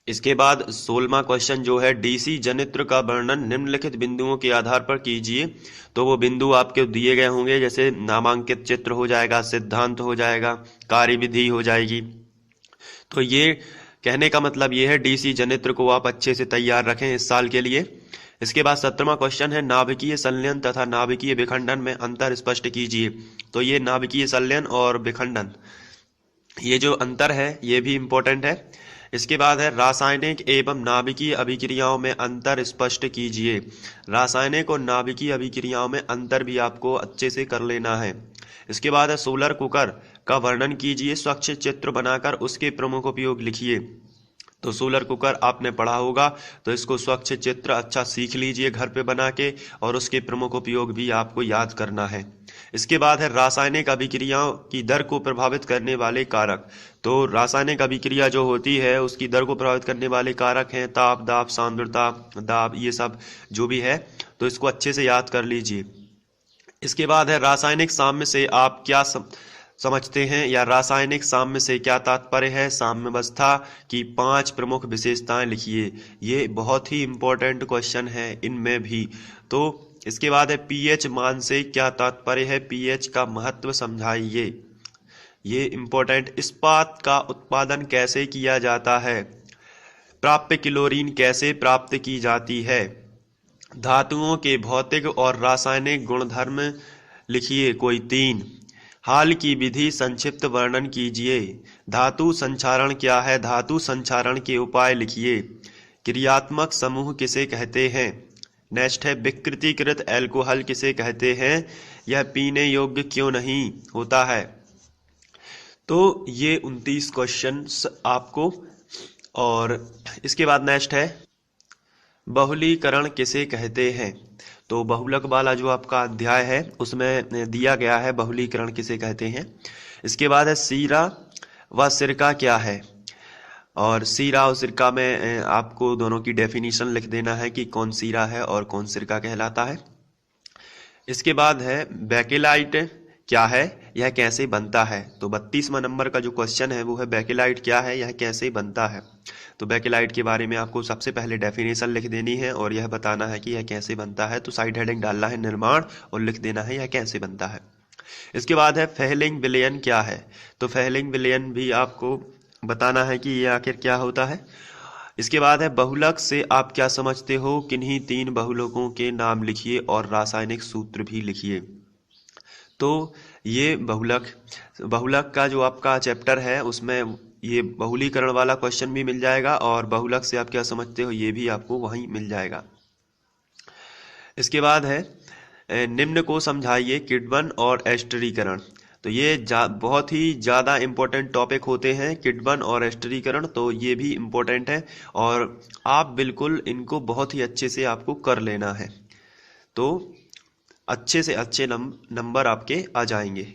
इसके बाद 16वां क्वेश्चन जो है, डीसी जनित्र का वर्णन निम्नलिखित बिंदुओं के आधार पर कीजिए। तो वो बिंदु आपके दिए गए होंगे, जैसे नामांकित चित्र हो जाएगा, सिद्धांत हो जाएगा, कार्यविधि हो जाएगी। तो ये कहने का मतलब ये है, डीसी जनित्र को आप अच्छे से तैयार रखें इस साल के लिए। इसके बाद 17वां क्वेश्चन है, नाभिकीय संलयन तथा नाभिकीय विखंडन में अंतर स्पष्ट कीजिए। तो ये नाभिकीय संलयन और विखंडन, ये जो अंतर है ये भी इम्पोर्टेंट है। इसके बाद है, रासायनिक एवं नाभिकीय अभिक्रियाओं में अंतर स्पष्ट कीजिए। रासायनिक और नाभिकीय अभिक्रियाओं में अंतर भी आपको अच्छे से कर लेना है। इसके बाद है, सोलर कुकर का वर्णन कीजिए, स्वच्छ चित्र बनाकर उसके प्रमुख उपयोग लिखिए। तो सोलर कुकर आपने पढ़ा होगा, तो इसको स्वच्छ चित्र अच्छा सीख लीजिए घर पे बना के, और उसके प्रमुख उपयोग भी आपको याद करना है। इसके बाद है, रासायनिक अभिक्रियाओं की दर को प्रभावित करने वाले कारक। तो रासायनिक अभिक्रिया जो होती है उसकी दर को प्रभावित करने वाले कारक हैं ताप, दाब, सांद्रता, दाब, ये सब जो भी है, तो इसको अच्छे से याद कर लीजिए। इसके बाद है, रासायनिक साम्य से आप क्या समझते हैं, या रासायनिक साम्य से क्या तात्पर्य है। साम्यावस्था की 5 प्रमुख विशेषताएं लिखिए। ये बहुत ही इंपॉर्टेंट क्वेश्चन है इनमें भी। तो इसके बाद है, पीएच मान से क्या तात्पर्य है, पीएच का महत्व समझाइए। ये इंपॉर्टेंट। इस्पात का उत्पादन कैसे किया जाता है, प्राप्य क्लोरीन कैसे प्राप्त की जाती है, धातुओं के भौतिक और रासायनिक गुणधर्म लिखिए कोई 3। हाल की विधि संक्षिप्त वर्णन कीजिए। धातु संचारण क्या है, धातु संचारण के उपाय लिखिए। क्रियात्मक समूह किसे कहते हैं। नेक्स्ट है, विकृतीकृत एल्कोहल किसे कहते हैं, यह पीने योग्य क्यों नहीं होता है। तो ये 29 क्वेश्चंस आपको। और इसके बाद नेक्स्ट है, बहुलीकरण किसे कहते हैं। तो बहुलक वाला जो आपका अध्याय है उसमें दिया गया है बहुलीकरण किसे कहते हैं। इसके बाद है, सीरा व सिरका क्या है। और सीरा और सिरका में आपको दोनों की डेफिनेशन लिख देना है कि कौन सीरा है और कौन सिरका कहलाता है। इसके बाद है, बेकेलाइट क्या है, यह कैसे बनता है। तो 32वां नंबर का जो क्वेश्चन है वो है, बेकेलाइट क्या है, यह कैसे बनता है। तो बेकेलाइट के बारे में आपको सबसे पहले डेफिनेशन लिख देनी है और यह बताना है कि यह कैसे बनता है। तो साइड हेडिंग डालना है निर्माण और लिख देना है यह कैसे बनता है। इसके बाद है, फेहलिंग विलयन क्या है। तो फेहलिंग विलयन भी आपको बताना है कि यह आखिर क्या होता है। इसके बाद है, बहुलक से आप क्या समझते हो, किन्हीं 3 बहुलकों के नाम लिखिए और रासायनिक सूत्र भी लिखिए। तो ये बहुलक का जो आपका चैप्टर है उसमें ये बहुलीकरण वाला क्वेश्चन भी मिल जाएगा, और बहुलक से आप क्या समझते हो ये भी आपको वहीं मिल जाएगा। इसके बाद है, निम्न को समझाइए, किण्वन और एस्टरीकरण। तो ये बहुत ही ज़्यादा इम्पोर्टेंट टॉपिक होते हैं, किण्वन और एस्टरीकरण। तो ये भी इम्पोर्टेंट है और आप बिल्कुल इनको बहुत ही अच्छे से आपको कर लेना है, तो अच्छे से अच्छे नंबर आपके आ जाएंगे।